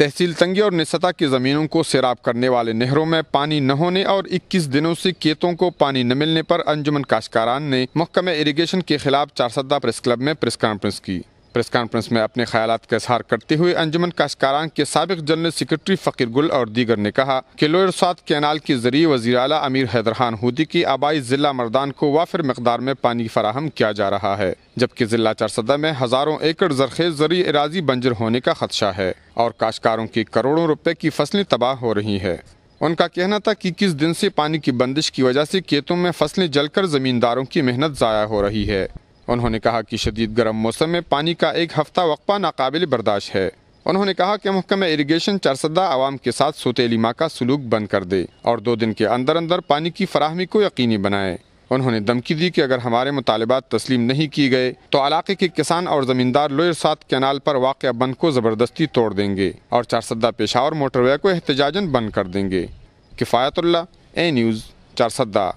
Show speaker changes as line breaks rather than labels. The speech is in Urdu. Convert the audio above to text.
تحصیل تنگی اور نسطح کی زمینوں کو سیراب کرنے والے نہروں میں پانی نہ ہونے اور 21 دنوں سے کھیتوں کو پانی نہ ملنے پر انجمن کاشتکاران نے محکمہ اریگیشن کے خلاف چارسدہ پریس کلب میں پریس کانفرنس کی۔ پریس کانفرنس میں اپنے خیالات کا اظہار کرتے ہوئے انجمن کاشتکاران کے سابق جنرل سیکرٹری فقیر گل اور دیگر نے کہا کہ لوئر سوات کینال کے ذریعے وزیر اعلیٰ امیر حیدر خان ہودی کی آبائی ضلع مردان کو وافر مقدار میں پانی فراہم کیا جا رہا ہے، جبکہ ضلع چارسدہ میں ہزاروں ایکڑ زرخیز زرعی اراضی بنجر ہونے کا خدشہ ہے اور کاشتکاروں کی کروڑوں روپے کی فصلیں تباہ ہو رہی ہیں۔ ان کا کہنا تھا کہ 21 دن سے پانی کی بندش کی وجہ سے کھیتوں میں فصلیں جل کر زمینداروں کی محنت ضائع ہو رہی ہے۔ انہوں نے کہا کہ شدید گرم موسم میں پانی کا ایک ہفتہ وقفہ ناقابل برداشت ہے۔ انہوں نے کہا کہ محکمہ اریگیشن چارسدہ عوام کے ساتھ سوتیلی ماں کا سلوک بند کر دے اور 2 دن کے اندر پانی کی فراہمی کو یقینی بنائے۔ انہوں نے دھمکی دی کہ اگر ہمارے مطالبات تسلیم نہیں کی گئے تو علاقے کے کسان اور زمیندار لوئر سوات کینال پر واقع بند کو زبردستی توڑ دیں گے اور چارسدہ پشاور موٹر وے کو احتجاجاً بند کر دیں گے۔ کفایت اللہ، اے نیوز، چارسدہ۔